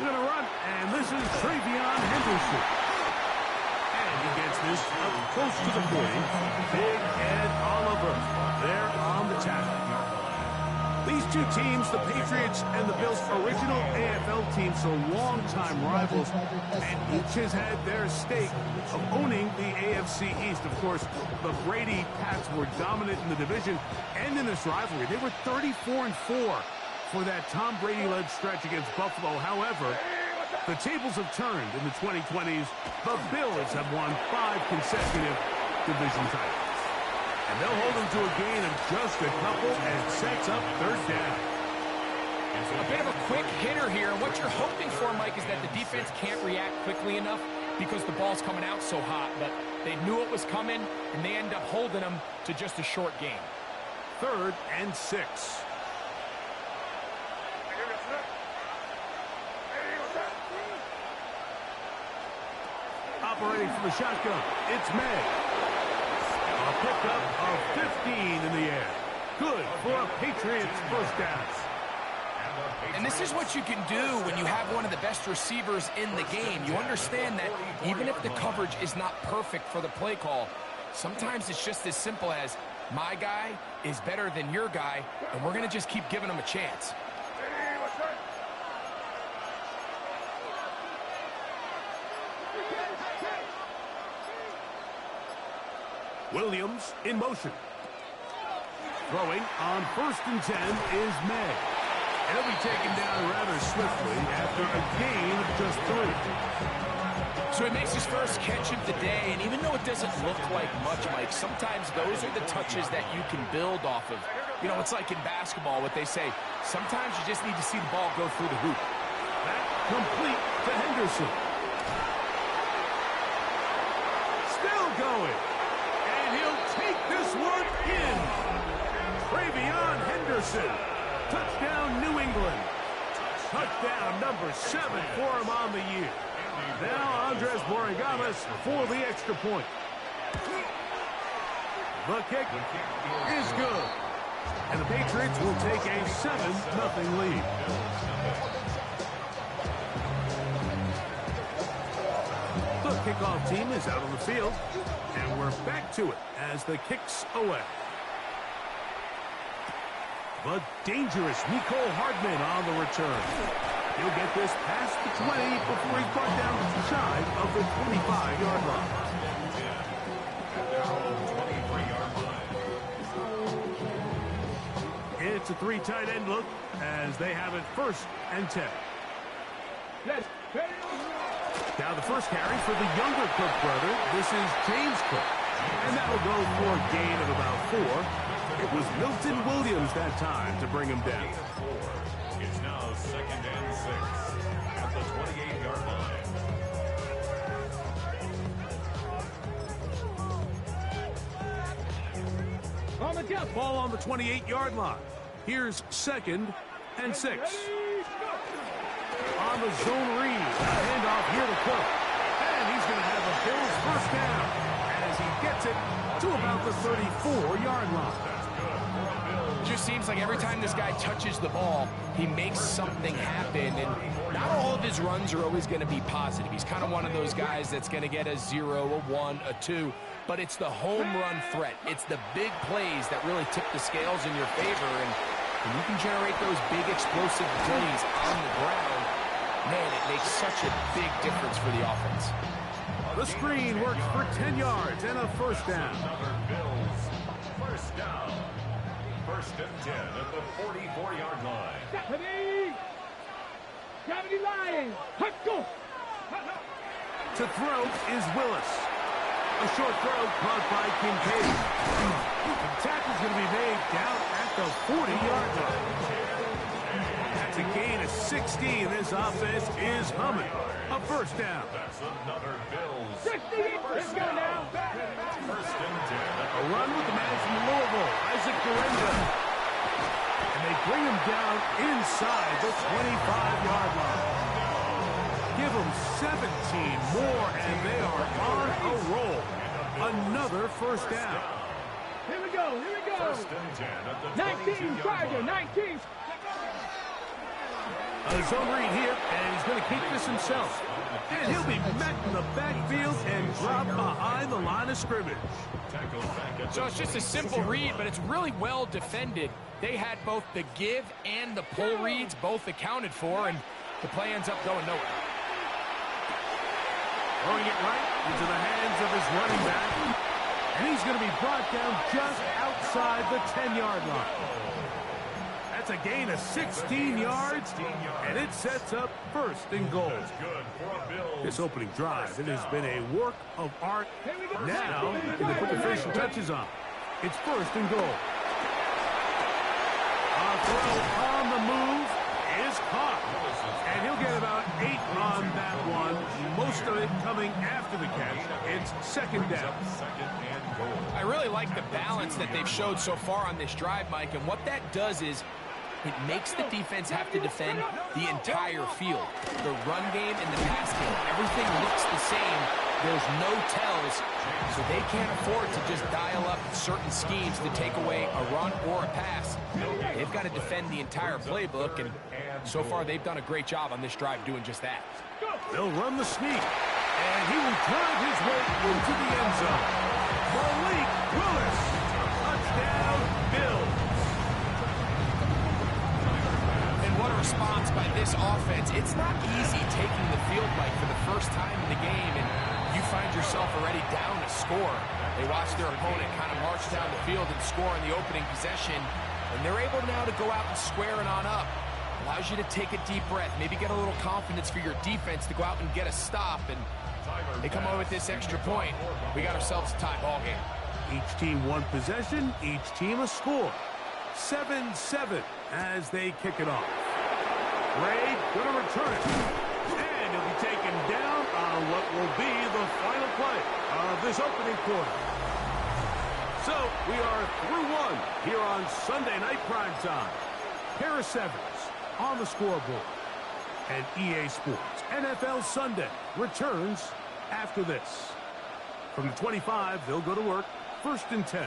They're going to run, and this is Travion Henderson. And he gets this up close to the 40. Big Ed Oliver there on the tackle. These two teams, the Patriots and the Bills, original AFL teams, so longtime rivals, and each has had their stake of owning the AFC East. Of course, the Brady Pats were dominant in the division and in this rivalry. They were 34-4 for that Tom Brady-led stretch against Buffalo. However, the tables have turned in the 2020s. The Bills have won 5 consecutive division titles. And they'll hold them to a gain of just a couple and sets up third down. A bit of a quick hitter here. What you're hoping for, Mike, is that the defense can't react quickly enough because the ball's coming out so hot. But they knew it was coming, and they end up holding them to just a short gain. 3rd and 6. Operating from the shotgun, it's May. A pickup of 15 in the air. Good for a Patriots first down. And this is what you can do when you have one of the best receivers in the game. You understand that even if the coverage is not perfect for the play call, sometimes it's just as simple as my guy is better than your guy, and we're going to just keep giving him a chance. Williams in motion. Throwing on 1st and 10 is May. And he'll be taken down rather swiftly after a gain of just 3. So he makes his first catch of the day, and even though it doesn't look like much, Mike, sometimes those are the touches that you can build off of. You know, it's like in basketball, what they say, sometimes you just need to see the ball go through the hoop. That complete to Henderson. Still going. He'll take this one in. Travion Henderson. Touchdown, New England. Touchdown number 7 for him on the year. Now Andres Borregamas for the extra point. The kick is good. And the Patriots will take a 7-0 lead. The kickoff team is out on the field. And we're back to it as the kick's away. The dangerous Nicole Hardman on the return. He'll get this past the 20 before he's brought down shy of the 25-yard line. It's a 3 tight end look as they have it 1st and 10. Now the first carry for the younger Cook brother. This is James Cook. And that will go for a gain of about 4. It was Milton Williams that time to bring him down. It's now 2nd and 6 at the 28-yard line. Ball on the 28-yard line. Here's 2nd and 6. On the zone read. Handoff here to Cook. And he's going to have the Bills first down as he gets it to about the 34-yard line. Just seems like every time this guy touches the ball, he makes something happen. And not all of his runs are always going to be positive. He's kind of one of those guys that's going to get a 0, a 1, a 2. But it's the home run threat. It's the big plays that really tip the scales in your favor. And when you can generate those big explosive plays on the ground, man, it makes such a big difference for the offense. The screen works for 10 yards and a first down. First down. 1st and 10 at the 44-yard line. Gravity line. Let's go. To throw is Willis. A short throw caught by Kincaid. The tackle's going to be made down at the 40-yard line. That's a gain of 16. This offense is humming. A first down. That's another Bills. 60. Let's go now. 1st and 10. A run with the man from Louisville, Isaac Garenda. And they bring him down inside the 25-yard line. Give them 17 more, and they are on a roll. Another first down. Here we go. Here we go. 1st and 10 at the 19. 19. A zone read here, and he's going to keep this himself. And he'll be met in the backfield and dropped behind the line of scrimmage. So it's just a simple read, but it's really well defended. They had both the give and the pull reads both accounted for, and the play ends up going nowhere. Throwing it right into the hands of his running back. And he's going to be brought down just outside the 10-yard line. That's a gain of 16 yards, and it sets up first and goal. This opening drive, it has been a work of art. Now, they put the finishing touches on. It's first and goal. A throw on the move is caught. And he'll get about 8 on that one. Most of it coming after the catch. It's second down. I really like the balance that they've showed so far on this drive, Mike, and what that does is it makes the defense have to defend the entire field. The run game and the pass game, everything looks the same. There's no tells, so they can't afford to just dial up certain schemes to take away a run or a pass. They've got to defend the entire playbook, and so far they've done a great job on this drive doing just that. They'll run the sneak, and he will drive his way into the end zone. Malik Willis, touchdown, Bills. What a response by this offense. It's not easy taking the field, Mike, for the first time in the game, and you find yourself already down a score. They watch their opponent kind of march down the field and score in the opening possession, and they're able now to go out and square it on up. Allows you to take a deep breath, maybe get a little confidence for your defense to go out and get a stop, and they come away with this extra point. We got ourselves a tie ball game. Each team one possession, each team a score. 7-7 as they kick it off. Ray going to return it. And he'll be taken down on what will be the final play of this opening quarter. So we are through one here on Sunday Night Primetime. Pair of sevens on the scoreboard. And EA Sports NFL Sunday returns after this. From the 25, they'll go to work. First and 10.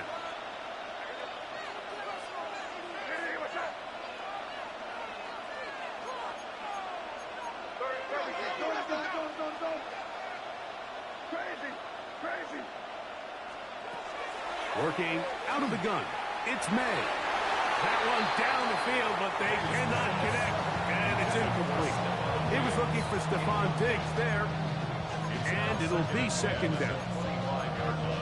Working out of the gun. It's May. That one down the field, but they cannot connect, and it's incomplete. He was looking for Stephon Diggs there, and it'll be second down.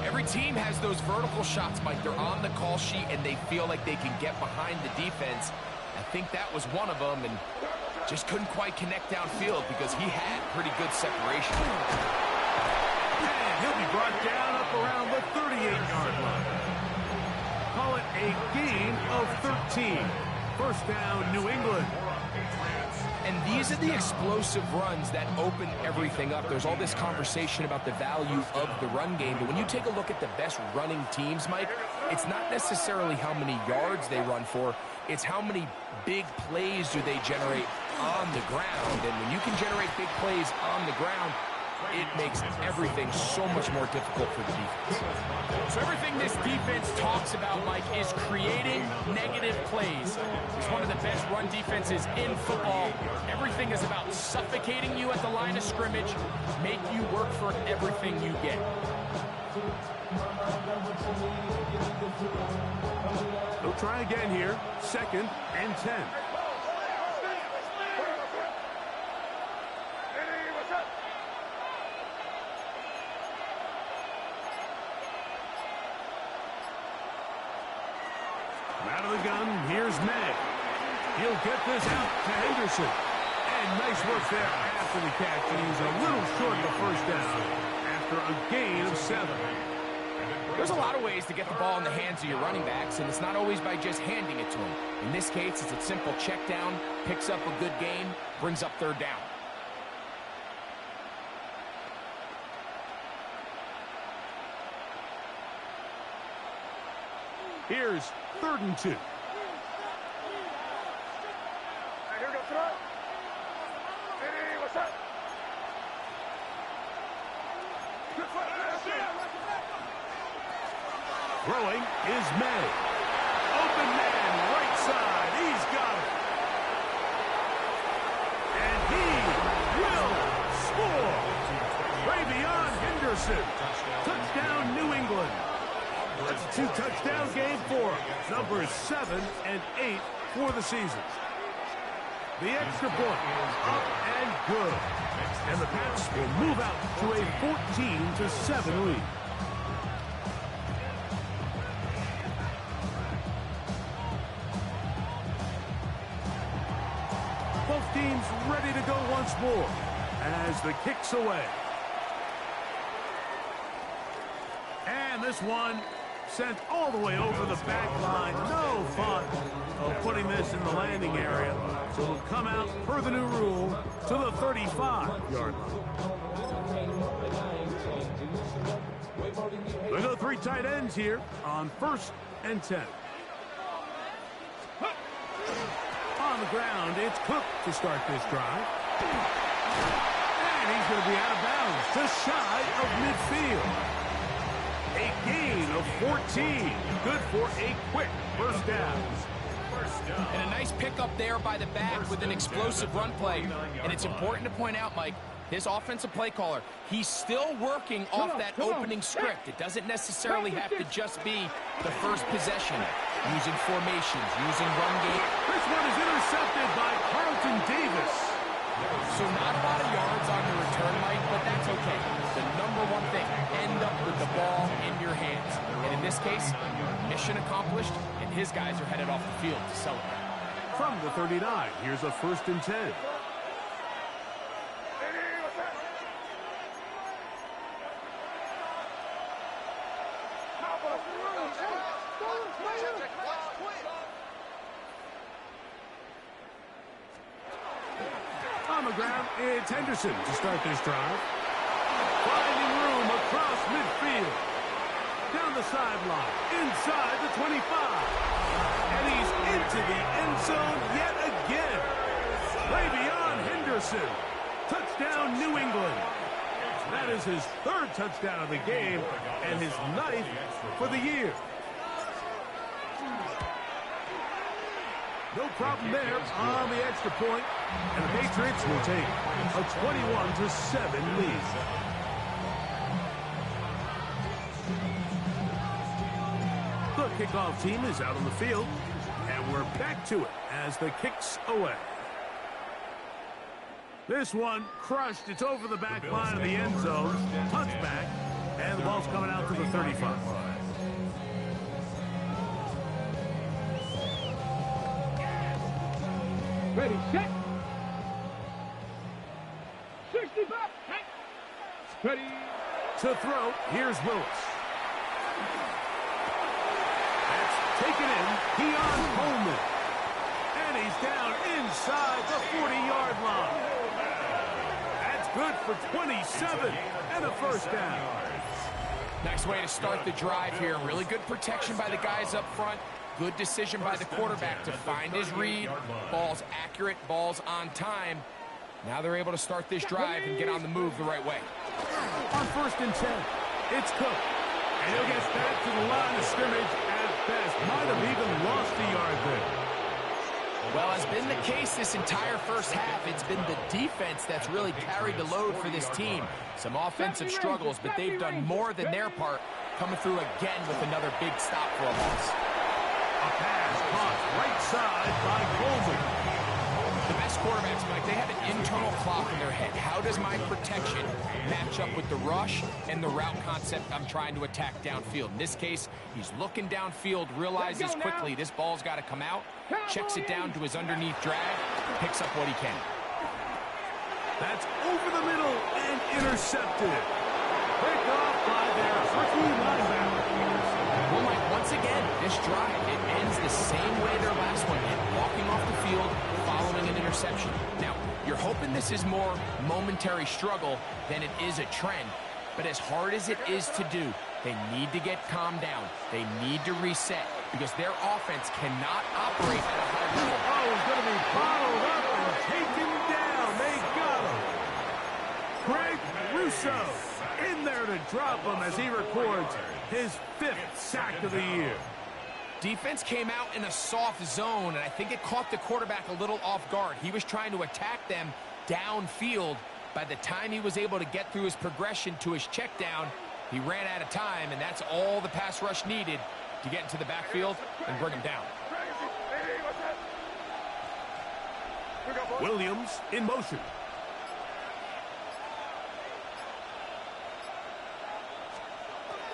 Every team has those vertical shots, Mike. They're on the call sheet, and they feel like they can get behind the defense. I think that was one of them, and just couldn't quite connect downfield because he had pretty good separation. And he'll be brought down up around the 38-yard line. Call it a gain of 13. First down, New England. And these are the explosive runs that open everything up. There's all this conversation about the value of the run game, but when you take a look at the best running teams, Mike, it's not necessarily how many yards they run for, it's how many big plays do they generate on the ground. And when you can generate big plays on the ground, it makes everything so much more difficult for the defense. So everything this defense talks about, Mike, is creating negative plays. It's one of the best run defenses in football. Everything is about suffocating you at the line of scrimmage, make you work for everything you get. They'll try again here. Second and 10. Out of the gun, here's May. He'll get this out to Henderson. And nice work there after the catch. And he's a little short of the first down after a gain of 7. There's a lot of ways to get the ball in the hands of your running backs, and it's not always by just handing it to them. In this case, it's a simple check down, picks up a good gain, brings up third down. Here's 3rd and 2. Throwing is May. Open man, right side. He's got it. Henderson. Touchdown, New England. That's a 2-touchdown game for numbers 7 and 8 for the season. The extra point up and good. And the Pats will move out to a 14-7 lead. Both teams ready to go once more as the kick's away. And this one sent all the way over the back line. No fun of putting this in the landing area. So it'll come out per the new rule to the 35-yard line. We go 3 tight ends here on 1st and 10. On the ground, it's Cook to start this drive. And he's going to be out of bounds, just shy of midfield. A gain of 14. Good for a quick first down. And a nice pickup there by the back with an explosive run play. And it's important to point out, Mike, his offensive play caller, he's still working off that opening script. It doesn't necessarily have to just be the first possession. Using formations, using run game. This one is intercepted by Carlton Davis. So not a lot of yards on the return, Mike, but that's okay. The number one thing, end up with the ball in your hands. And in this case, mission accomplished, and his guys are headed off the field to celebrate. From the 39, here's a 1st and 10. On the ground, it's Henderson to start this drive. Finding room across midfield. Down the sideline, inside the 25. And he's into the end zone yet again. Travion Henderson. Touchdown, New England. That is his 3rd touchdown of the game and his 9th for the year. No problem there on the extra point, and the Patriots will take a 21-7 lead. The kickoff team is out on the field, and we're back to it as the kick's away. This one crushed. It's over the back line of the end zone. Touchback, and the ball's coming out to the 35. Ready, set. 65. Ready. To throw, here's Willis. That's taken in. Keon Coleman. And he's down inside the 40-yard line. That's good for 27 and a first down. Nice way to start the drive here. Really good protection by the guys up front. Good decision by the quarterback to find his read. Ball's accurate, ball's on time. Now they're able to start this drive and get on the move the right way. On 1st and 10, it's Cook. And he'll get back to the line of scrimmage at best. Might have even lost a yard there. Well, as been the case this entire first half, it's been the defense that's really carried the load for this team. Some offensive struggles, but they've done more than their part, coming through again with another big stop for a loss. A pass caught right side by Coleman. The best quarterbacks, Mike, they have an internal clock in their head. How does my protection match up with the rush and the route concept I'm trying to attack downfield? In this case, he's looking downfield, realizes quickly this ball's got to come out, checks it down to his underneath drag, picks up what he can. That's over the middle and intercepted. Picked off by their rookie linebacker. Well, Mike, once again, this drive, it ends the same way their last one did, walking off the field, following an interception. Now, you're hoping this is more momentary struggle than it is a trend, but as hard as it is to do, they need to get calmed down. They need to reset because their offense cannot operate at a high level. Oh, he's going to be bottled up and taken down. They got him. Greg Russo in there to drop him as he records his 5th sack of the year. Defense came out in a soft zone, and I think it caught the quarterback a little off guard. He was trying to attack them downfield, By the time he was able to get through his progression to his check down, he ran out of time, and that's all the pass rush needed to get into the backfield and bring him down. Williams in motion.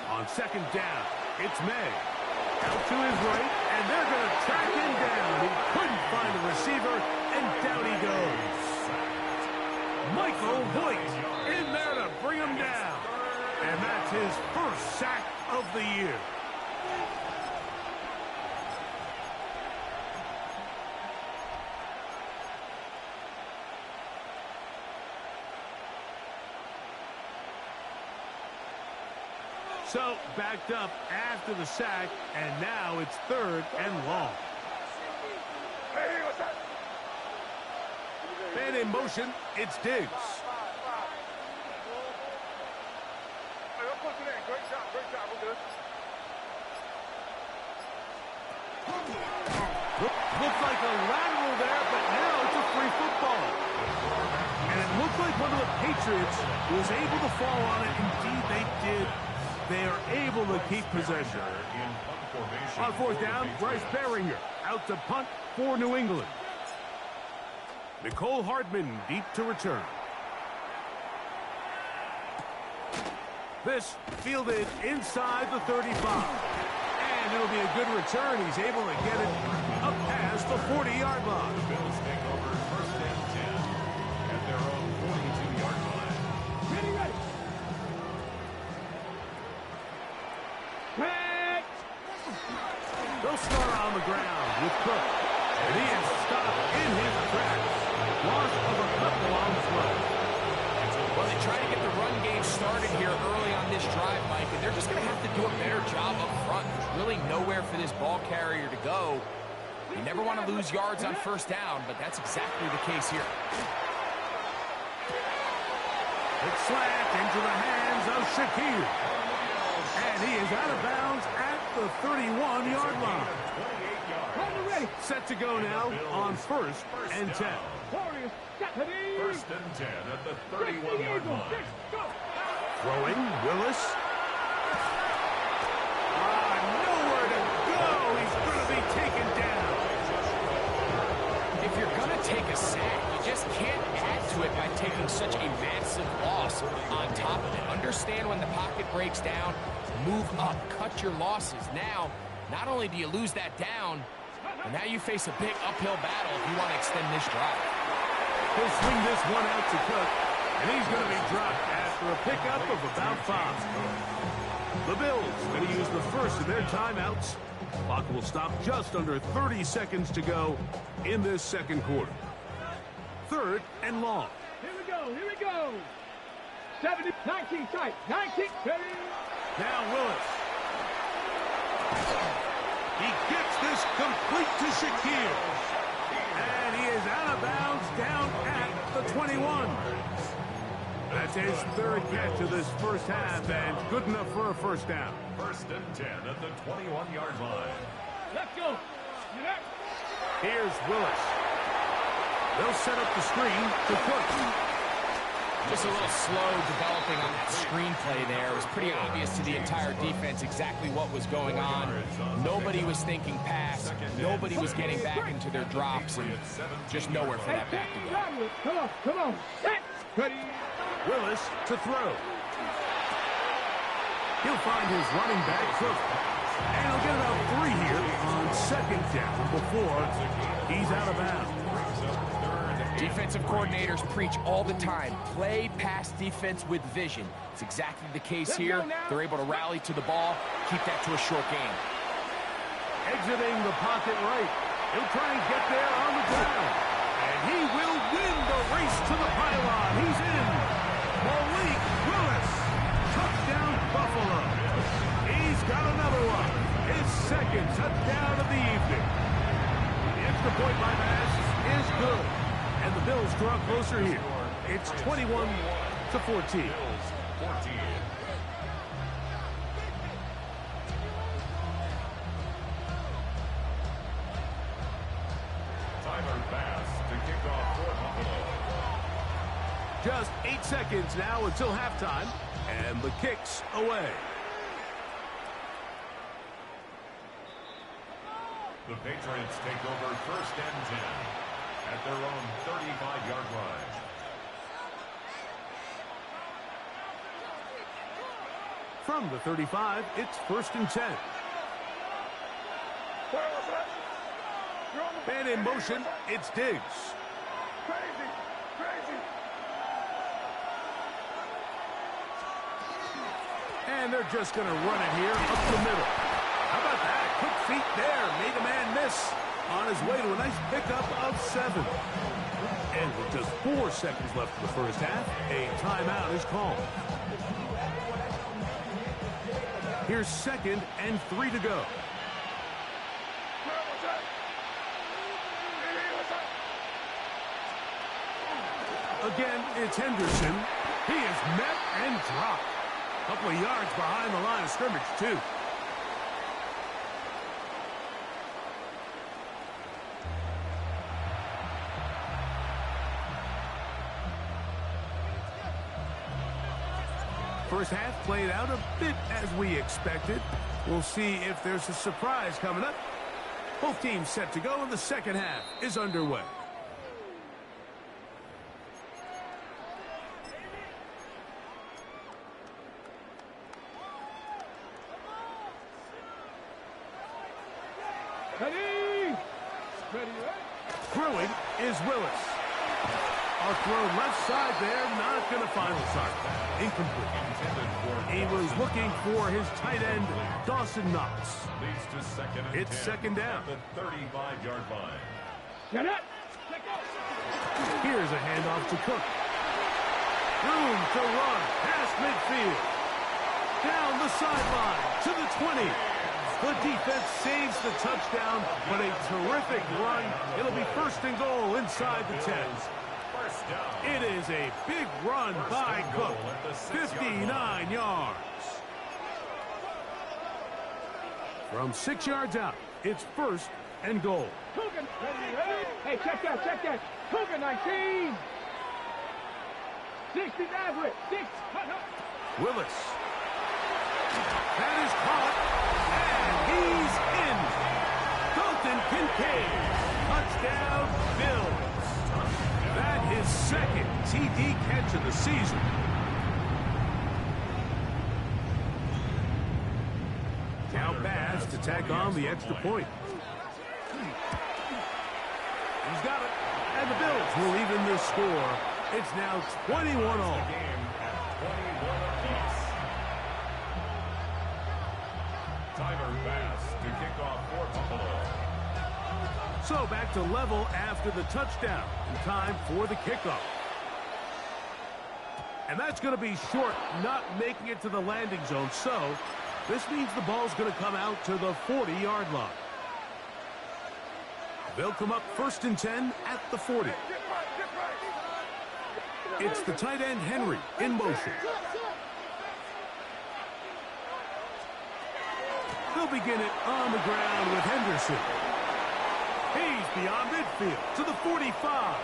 On second down, it's May. Out to his right, and they're going to track him down. He couldn't find a receiver, and down he goes. Michael Voigt in there to bring him down. And that's his first sack of the year. So, backed up after the sack, and now it's 3rd and long. Man in motion, it's Diggs. Looked like a lateral there, but now it's a free football. And it looked like one of the Patriots was able to fall on it. Indeed, they did. They are able to keep possession. On 4th down, Bryce Baringer out to punt for New England. Nicole Hardman deep to return. This fielded inside the 35. And it'll be a good return. He's able to get it up past the 40-yard line. The Bills take over 1st and 10 at their own 42-yard line. Ready, ready. They'll start on the ground with Cook. And he is stopped in his tracks. Loss of a couple on play. Well, they try to get the run game started here early on this drive, Mike, and they're just going to have to do a better job up front. There's really nowhere for this ball carrier to go. You never want to lose yards on 1st down, but that's exactly the case here. It's slant into the hands of Shakir. And he is out of bounds at the 31-yard line. Set to go now on 1st and 10. Warriors, Stephanie. 1st and 10 at the 31-yard line. Throwing, Willis. Nowhere to go. He's going to be taken down. If you're going to take a sack, you just can't add to it by taking such a massive loss on top of it. Understand when the pocket breaks down, move up, cut your losses. Now, not only do you lose that down, but now you face a big uphill battle if you want to extend this drive. He'll swing this one out to Cook, and he's going to be dropped after a pickup of about 5. The Bills going to use the first of their timeouts. Clock will stop just under 30 seconds to go in this 2nd quarter. 3rd and long. Here we go, here we go. 70, 19 tight, 19, ready. Now Willis. He gets this complete to Shakir. And he is out of bounds down at the 21. That's his 3rd catch of this 1st half, and good enough for a 1st down. 1st and 10 at the 21-yard line. Let's go. Get up. Here's Willis. They'll set up the screen to Cook. Just a little slow developing on that screenplay there. It was pretty obvious to the entire defense exactly what was going on. Nobody was thinking pass. Nobody was getting back into their drops, and just nowhere for that back to go. Come on, come on. Set. Ready. Willis to throw. He'll find his running back, Cook. And he'll get about 3 here on 2nd down before he's out of bounds. Defensive coordinators preach all the time, play pass defense with vision. It's exactly the case here. They're able to rally to the ball, keep that to a short game. Exiting the pocket right. He'll try and get there on the ground. And he will win the race to the pylon. He's in. Malik Willis. Touchdown Buffalo. He's got another one. His 2nd touchdown of the evening. The extra point by Bass is good. And the Bills draw closer here. It's 21-14. Bills 14. Tyler Bass to kick off for Buffalo. Just 8 seconds now until halftime, and the kick's away. The Patriots take over 1st and 10 at their own 35-yard line. From the 35, it's 1st and 10. And in motion, it's Diggs. And they're just going to run it here up the middle. How about that? Quick feet there. Made a man miss on his way to a nice pickup of 7. And with just 4 seconds left in the first half, a timeout is called. Here's 2nd and 3 to go. Again, it's Henderson. He is met and dropped. A couple of yards behind the line of scrimmage, too. First half played out a bit as we expected. We'll see if there's a surprise coming up. Both teams set to go, and the second half is underway. Ready? Throwing is Willis. A throw left side there, not going to find the target. Incomplete. He was looking for his tight end, Dawson Knox. Leads to 2nd and 10. It's 2nd down. At the 35-yard line. Get it! Here's a handoff to Cook. Room to run past midfield. Down the sideline to the 20. The defense saves the touchdown, but a terrific run. It'll be 1st and goal inside the 10. It is a big run by Cook. 59 yards. From 6 yards out, it's 1st and goal. Coogan, ready? Hey, check that. Coogan, 19. 60 average. 6. Willis. That is caught. And he's in. Dalton Kincaid. Touchdown, Bills. That is 2nd TD catch of the season. Now pass to tack on the extra point. He's got it. And the Bills will even this score. It's now 21-all. Tyler Bass to kick off for Buffalo. So back to level after the touchdown. In time for the kickoff. And that's going to be short, not making it to the landing zone. So this means the ball's going to come out to the 40-yard line. They'll come up 1st and 10 at the 40. It's the tight end Henry in motion. They'll begin it on the ground with Henderson. He's beyond midfield to the 45.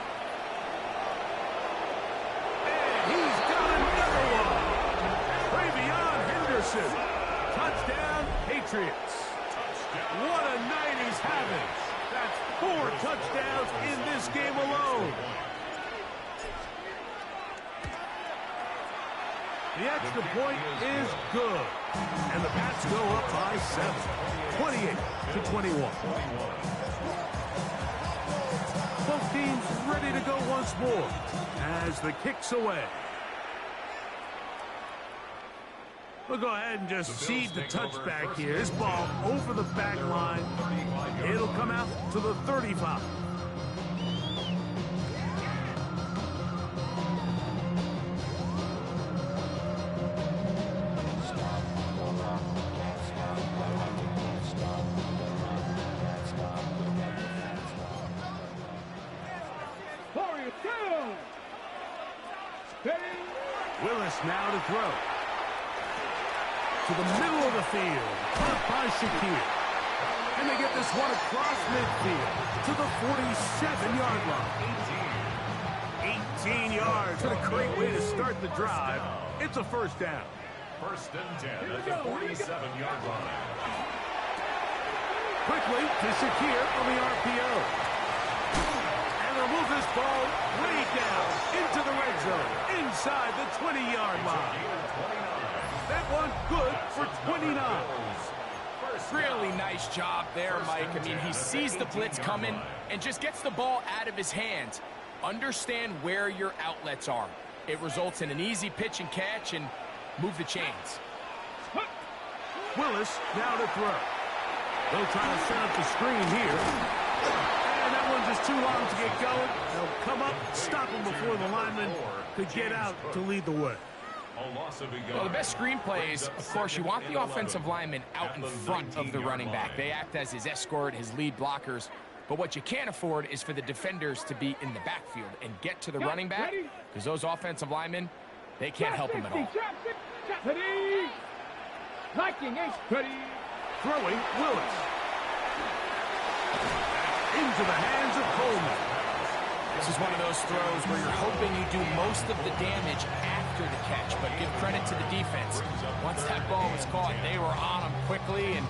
And he's got another one. Beyond Henderson. Touchdown, Patriots. What a night he's having. That's 4 touchdowns in this game alone. The extra point is good. And the Pats go up by 7. 28-21. Both teams ready to go once more as the kick's away. We'll go ahead and just cede the touchback here. This ball over the back line. It'll come out to the 35. Willis now to throw. To the middle of the field. Caught by Shakir. And they get this one across midfield to the 47-yard line. 18 15 yards. What a great way to start the drive. It's a first down. First and 10 at the 47-yard line. Quickly to Shakir on the RPO. And they'll move this ball way down into the red zone, inside the 20-yard line. That one good for 29. Really nice job there, Mike. I mean, he sees the blitz coming and just gets the ball out of his hands. Understand where your outlets are. It results in an easy pitch and catch and move the chains. Willis now to throw. They'll try to set up the screen here. And that one's just too long to get going. They'll come up, stop him before the lineman could get out to lead the way. Well, the best screenplay is, of course, you want the offensive lineman out in front of the running back. They act as his escort, his lead blockers. But what you can't afford is for the defenders to be in the backfield and get to the running back, because those offensive linemen, they can't help him at all. Throwing Willis. Into the hands of Coleman. This is one of those throws where you're hoping you do most of the damage after the catch, but give credit to the defense. Once that ball was caught, they were on him quickly, and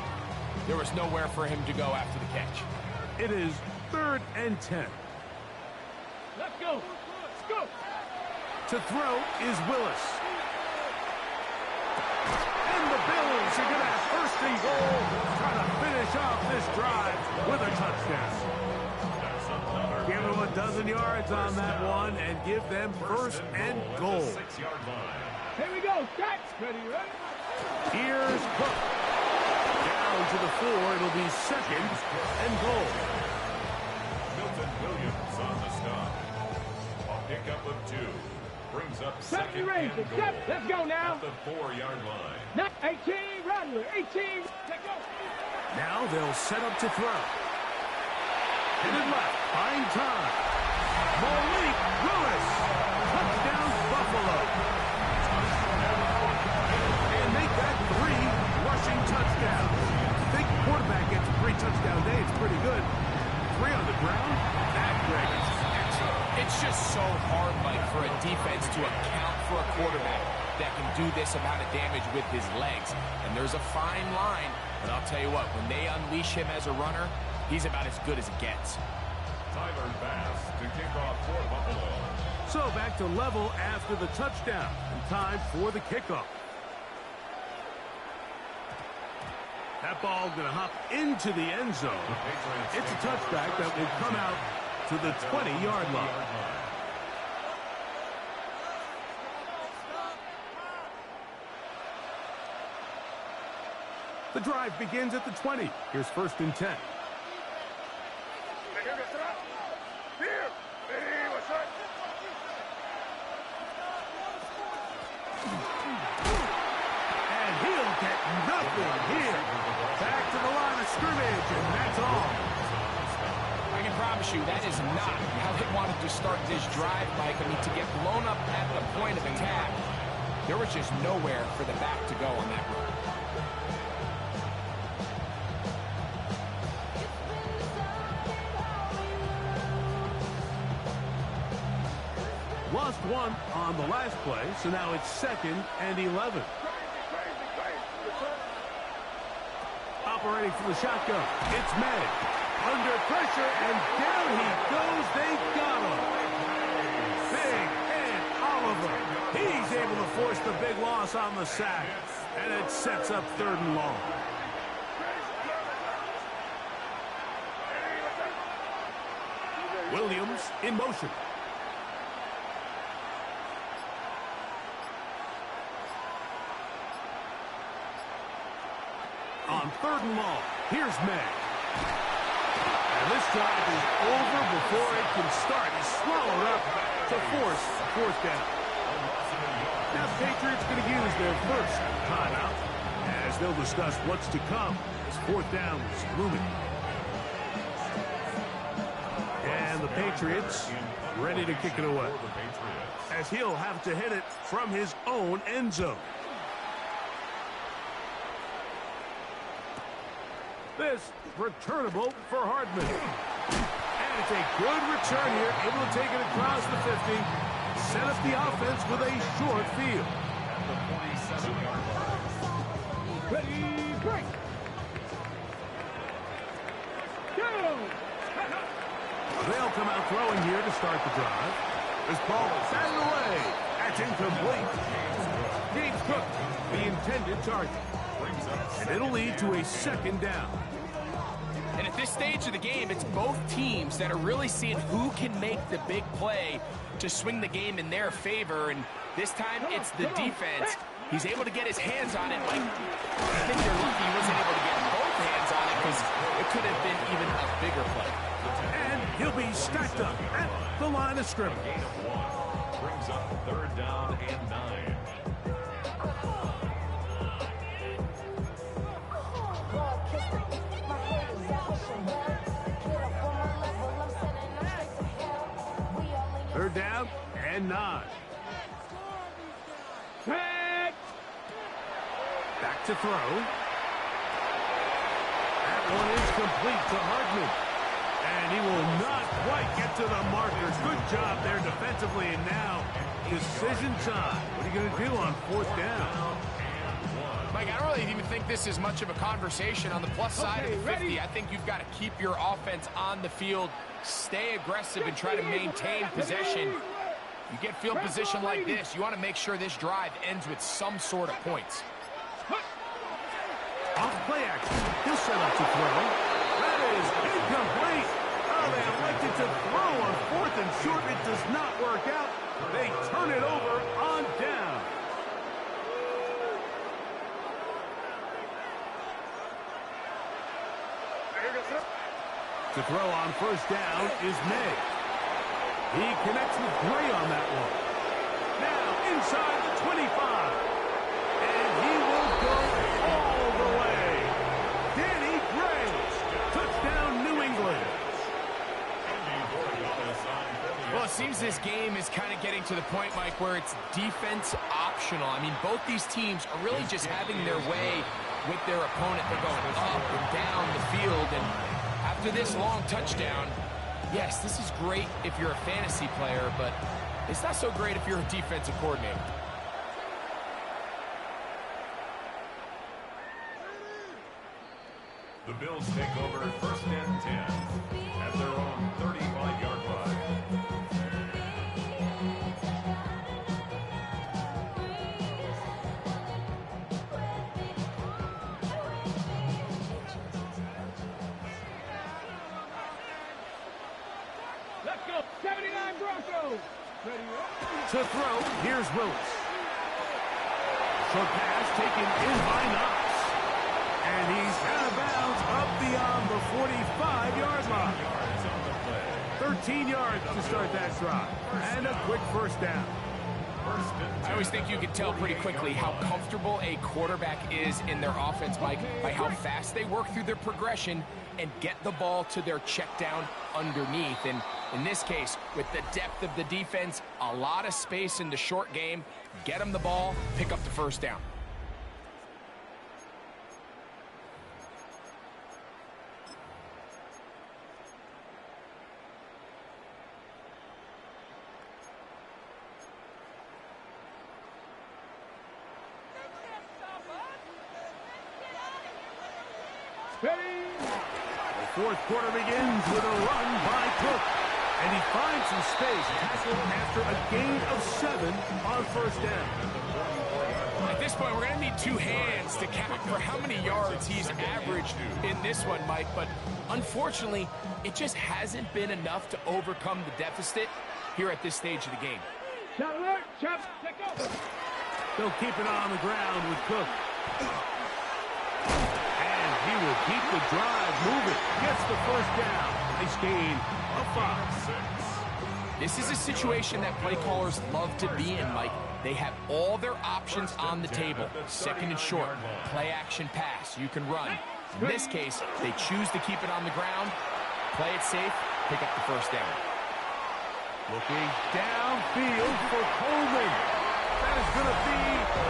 there was nowhere for him to go after the catch. It is 3rd and 10. Let's go. Let's go. To throw is Willis. And the Bills are going to have first and goal, trying to finish off this drive with a touchdown. Give them a dozen yards on that one and give them first and goal. Here we go. Catch. Ready, ready? Here's Cook. Down to the 4. It'll be second and goal. Milton Williams on the stop. A pickup of 2. Brings up second and goal. Let's go now. At the 4-yard line. Not 18, Rattler. 18. Let's go. Now they'll set up to throw. Headed left. Find time. Malik Willis. Touchdown Buffalo. And make that 3 rushing touchdowns. I think the quarterback gets a 3 touchdown day. It's pretty good. 3 on the ground. That great. It's just so hard, Mike, for a defense to account for a quarterback that can do this amount of damage with his legs. And there's a fine line, but I'll tell you what, when they unleash him as a runner, he's about as good as it gets. Tyler Bass to kick off for Buffalo. So back to level after the touchdown. And time for the kickoff. That ball going to hop into the end zone. It's a touchback that will come out to the 20-yard line. The drive begins at the 20. Here's first and 10. And he'll get nothing here. Back to the line of scrimmage, and that's all. I can promise you that is not how they wanted to start this drive, Mike. I mean, to get blown up at the point of attack, there was just nowhere for the back to go on that run. Lost 1 on the last play, so now it's 2nd and 11. Operating from the shotgun, it's May. Under pressure, and down he goes. They got him. Big Ed Oliver. He's able to force the big loss on the sack, and it sets up 3rd and long. Williams in motion. On 3rd and long, here's May. And this drive is over before it can start. He's swallowed up to force 4th down. Now the Patriots going to use their first timeout as they'll discuss what's to come as 4th down is looming. And the Patriots ready to kick it away as he'll have to hit it from his own end zone. This returnable for Hardman. And it's a good return here, able to take it across the 50. set up the offense with a short field. At the 47-yard line. Ready, break. Go. They'll come out throwing here to start the drive. This ball is batted away. That's incomplete. James Cook, the intended target. And it'll lead to a second down. And at this stage of the game, it's both teams that are really seeing who can make the big play to swing the game in their favor. And this time, it's the defense. He's able to get his hands on it. Like, I think they're lucky he wasn't able to get both hands on it because it could have been even a bigger play. And he'll be stacked up at the line of scrimmage. Gain of 1 brings up 3rd down and 9. Third down and 9. Set. Back to throw. That one is complete to Hardman. And he will not quite get to the marker. Good job there defensively. And now, decision time. What are you going to do on 4th down? Mike, I don't really even think this is much of a conversation on the plus side of the 50. I think you've got to keep your offense on the field, stay aggressive, and try to maintain possession. You get field position like this, you want to make sure this drive ends with some sort of points. Off play action. He'll set up to throw. That is incomplete. Oh, they elected to throw on 4th and short. It does not work out. They turn it over on down. To throw on 1st down is May. He connects with Gray on that one. Now inside the 25. And he will go all the way. Danny Gray. Touchdown, New England. Well, it seems this game is kind of getting to the point, Mike, where it's defense optional. I mean, both these teams are really just having their way with their opponent. They're going up and down the field, and after this long touchdown, yes, this is great if you're a fantasy player, but it's not so great if you're a defensive coordinator. The Bills take over 1st and 10 at their own 35-yard line. Let's go. 79 Broncos. Ready, To throw, here's Willis. Short pass taken in by Knox. And he's out of bounds up beyond the 45-yard line. 13 yards to start that drive. And a quick 1st down. I always think you can tell pretty quickly how comfortable a quarterback is in their offense, Mike, by how fast they work through their progression and get the ball to their check down underneath. And in this case, with the depth of the defense, a lot of space in the short game, get them the ball, pick up the 1st down. ready. The 4th quarter begins with a run by Cook. And he finds some space, tackle after a gain of 7 on 1st down. At this point, we're going to need 2 hands to count for how many yards he's averaged in this one, Mike. But unfortunately, it just hasn't been enough to overcome the deficit here at this stage of the game. Shot alert. Shot. Let go. They'll keep it on the ground with Cook. And he will keep the drive moving. Gets the 1st down. Nice gain of 5. This is a situation that play callers love to be in, Mike. They have all their options on the table. 2nd and short, play action pass, you can run. In this case, they choose to keep it on the ground, play it safe, pick up the 1st down. Looking downfield for Coleman. That is going to be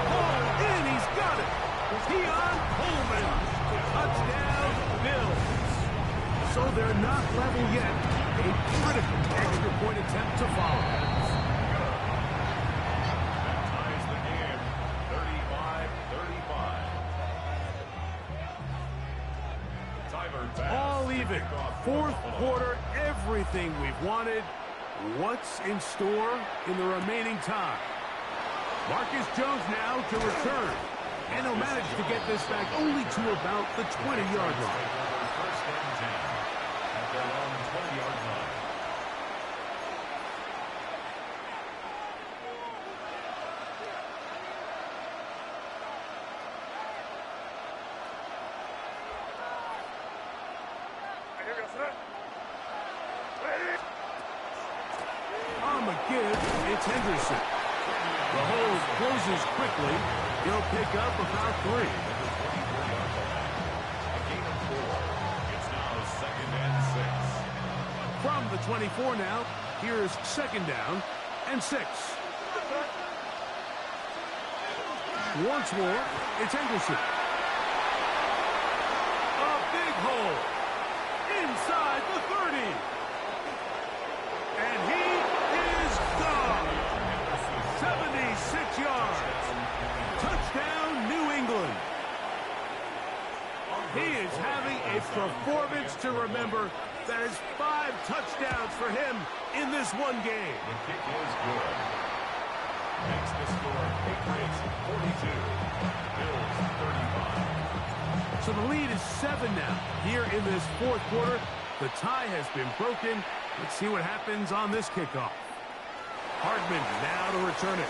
hauled in. He's got it. Keon Coleman. Touchdown, Bills. So they're not level yet. A critical extra point attempt to follow. Fourth quarter, everything we've wanted. What's in store in the remaining time? Marcus Jones now to return. And he'll manage to get this back only to about the 20-yard line. First and 10 at their own 20-yard line. On the give, it's Henderson. The hole closes quickly. He'll pick up about 3. A gain of 4. It's now second and 6. From the 24 now, here's second down and 6. Once more, it's Henderson. A big hole inside the 30. And he is gone. 76 yards. Touchdown, New England. He is having a performance to remember. That is 5 touchdowns for him in this one game. The kick is good. Makes the score Patriots 42, Bills 35. So the lead is 7 now. Here in this fourth quarter, the tie has been broken. Let's see what happens on this kickoff. Hardman now to return it.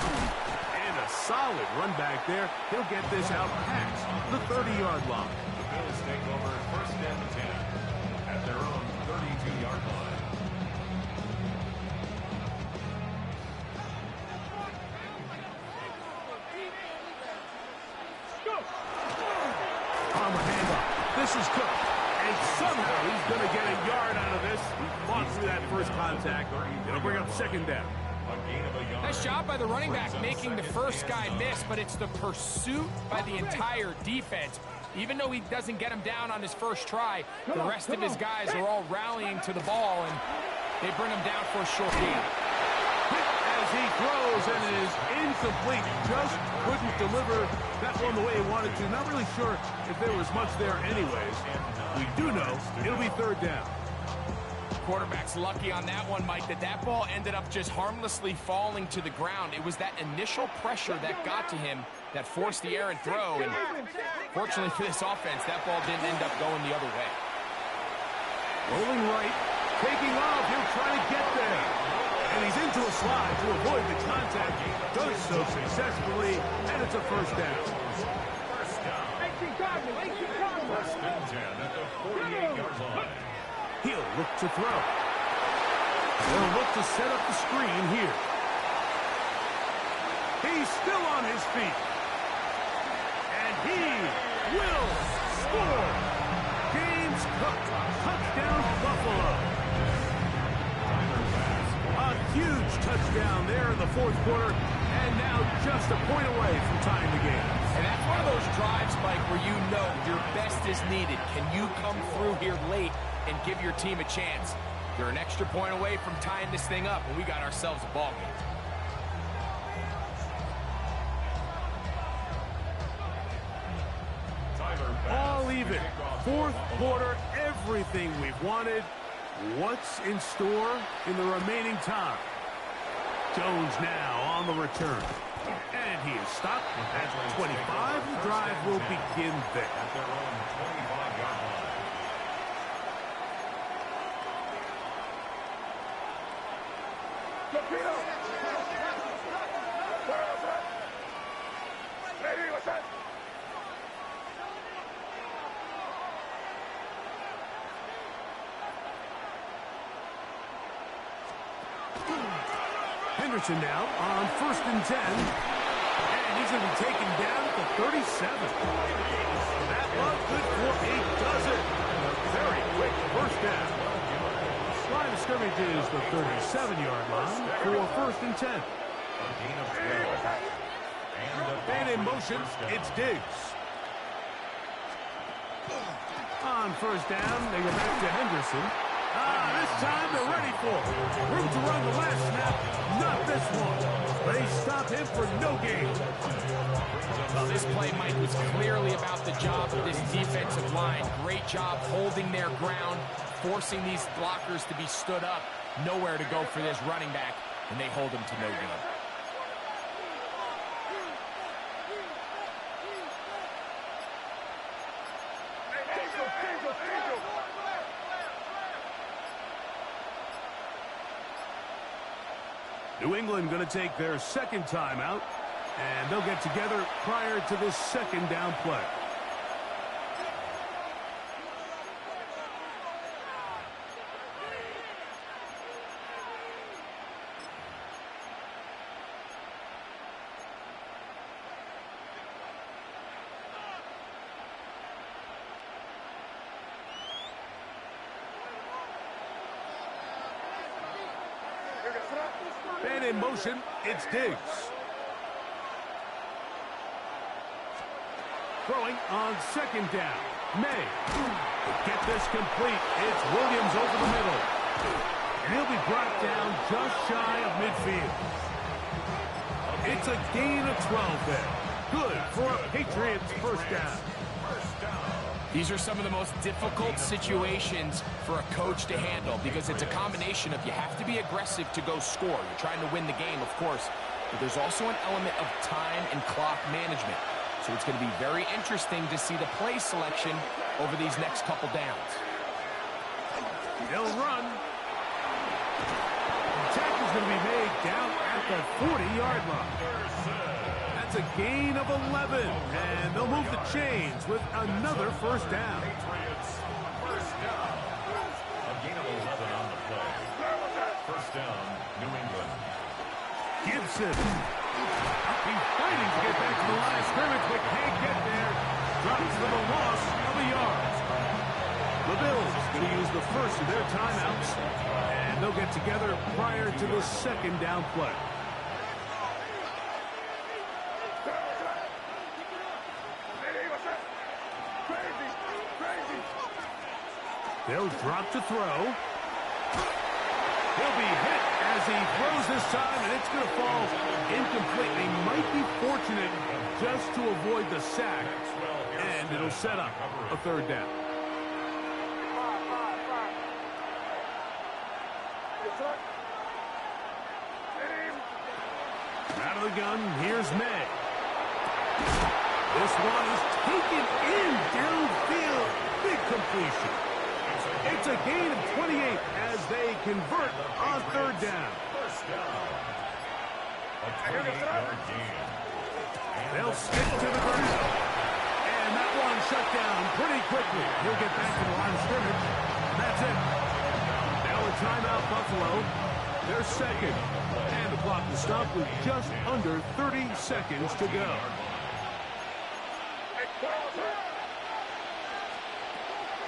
And a solid run back there. He'll get this out past the 30-yard line. The Bills take over first and 10 at their own 32-yard line. On the handoff. This is Cook. And somehow he's going to get a yard out of this. He fought through that first contact. It'll bring up second down. A gain of a yard. Nice job by the running back making the first guy miss, but it's the pursuit by the entire defense. Even though he doesn't get him down on his first try, the rest of his guys are all rallying to the ball, and they bring him down for a short gain. As he throws, and it is incomplete. Just couldn't deliver that one the way he wanted to. Not really sure if there was much there anyways. We do know it'll be third down. Quarterback's lucky on that one, Mike, that ball ended up just harmlessly falling to the ground. It was that initial pressure that got to him that forced the errant throw, and fortunately for this offense, that ball didn't end up going the other way. Rolling right, taking off, he'll try to get there. And he's into a slide to avoid the contact. Does so successfully, and it's a first down. First and 10 at the 48-yard line. He'll look to throw. They'll look to set up the screen here. He's still on his feet. And he will score. James Cook, touchdown Buffalo. A huge touchdown there in the fourth quarter, and now just a point away from tying the game. And that's one of those drives, Mike, where you know your best is needed. Can you come through here late and give your team a chance? You're an extra point away from tying this thing up, and we got ourselves a ball game. All even. Fourth quarter, everything we've wanted. What's in store in the remaining time? Jones now on the return. And he is stopped at 25. The drive will begin there. At their own 25-yard line. Henderson now on first and 10. And he's going to be taken down at the 37. That love good for a dozen. A very quick first down. Line of scrimmage is the 37-yard line for first and 10. A gain of 12. And in motion, it's Diggs. On first down, they go back to Henderson. This time they're ready for it. Room to run the last snap. Not this one. They stop him for no gain. Brings up Well, this play, Mike, was clearly about the job of this defensive line. Great job holding their ground, forcing these blockers to be stood up. Nowhere to go for this running back, and they hold him to no good. New England going to take their second timeout, and they'll get together prior to this second down play. And in motion, it's Diggs. Throwing on second down. May. Get this complete. It's Williams over the middle. And he'll be brought down just shy of midfield. It's a gain of 12 there. Good for a Patriots first down. These are some of the most difficult situations for a coach to handle because it's a combination of you have to be aggressive to go score. You're trying to win the game, of course, but there's also an element of time and clock management. So it's going to be very interesting to see the play selection over these next couple downs. They'll run. The tackle's going to be made down at the 40-yard line. That's a gain of 11, and they'll move the chains with another first down. Patriots, first down. A gain of 11 on the play. First down, New England. Gibson. He's fighting to get back to the line of scrimmage, but can't get there. Drops for the loss of a yard. The Bills going to use the first of their timeouts, and they'll get together prior to the second down play. They'll drop to throw. He'll be hit as he throws this time, and it's going to fall incomplete. He might be fortunate just to avoid the sack, and it'll set up a third down. Out of the gun, here's May. This one is taken in downfield. Big completion. It's a gain of 28 as they convert on third down. First down. A 28-yard gain. They'll stick to the ground. And that one shut down pretty quickly. He'll get back to the line of scrimmage. And that's it. Now a timeout, Buffalo. They're second. And the clock will stop with just under 30 seconds to go.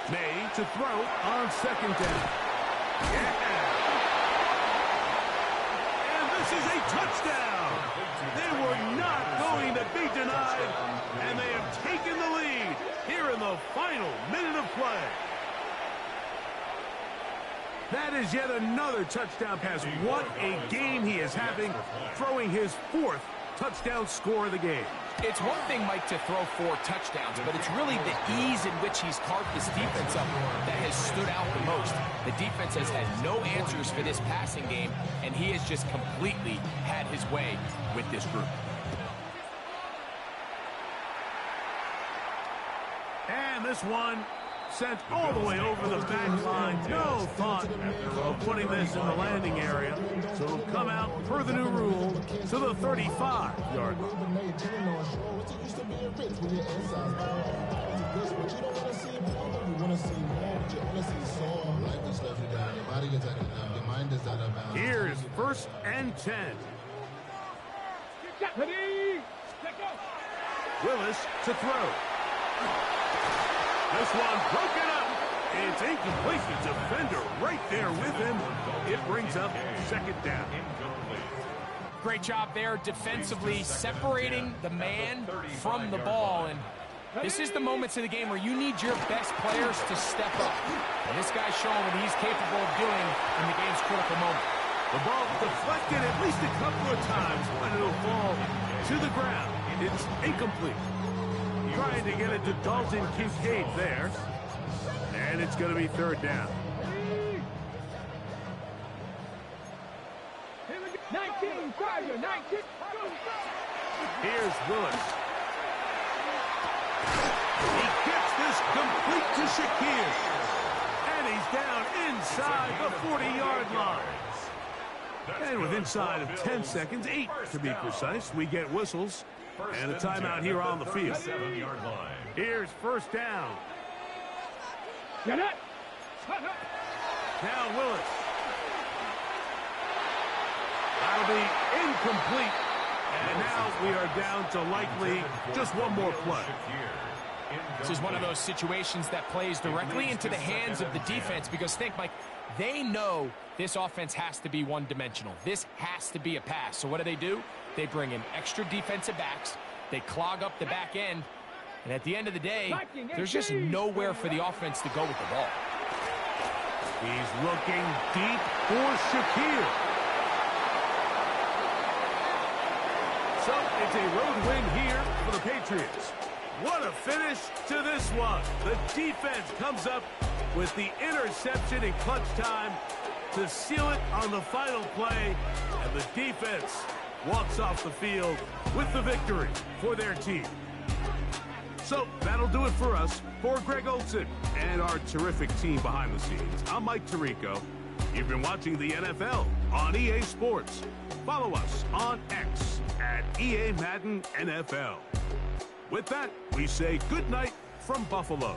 May to throw on second down. Yeah. And this is a touchdown. They were not going to be denied, and they have taken the lead here in the final minute of play. That is yet another touchdown pass. What a game he is having, throwing his fourth touchdown score of the game. It's one thing, Mike, to throw 4 touchdowns, but it's really the ease in which he's carved this defense up that has stood out the most. The defense has had no answers for this passing game, and he has just completely had his way with this group. And this one sent all the way over the back line. No thought of putting this in the landing area. So it'll come out per the new rule to the 35-yard line. Here's first and 10. Willis to throw. This one broken up. It's incomplete. The defender right there with him. It brings up second down. Great job there defensively, separating the man from the ball. And this is the moments of the game where you need your best players to step up. And this guy's showing what he's capable of doing in the game's critical moment. The ball deflected at least a couple of times, but it'll fall to the ground. It's incomplete. Trying to get it to Dalton Kincaid there. And it's going to be third down. 19, Tiger, 19. Here's Willis. He gets this complete to Shakir. And he's down inside the 40-yard line. And with inside of 10 seconds, 8 to be precise, we get whistles and a timeout here on the field. Here's first down. Get it. Now Willis. That'll be incomplete. And now we are down to likely just one more play. This is one of those situations that plays directly into the hands of the defense because think, Mike, they know this offense has to be one-dimensional. This has to be a pass. So what do? They bring in extra defensive backs. They clog up the back end. And at the end of the day, there's just nowhere for the offense to go with the ball. He's looking deep for Shakir. So it's a road win here for the Patriots. What a finish to this one. The defense comes up with the interception in clutch time to seal it on the final play. And the defense walks off the field with the victory for their team. So that'll do it for us. For Greg Olson and our terrific team behind the scenes, I'm Mike Tirico. You've been watching the NFL on EA Sports. Follow us on X at EA Madden NFL. With that, we say good night from Buffalo.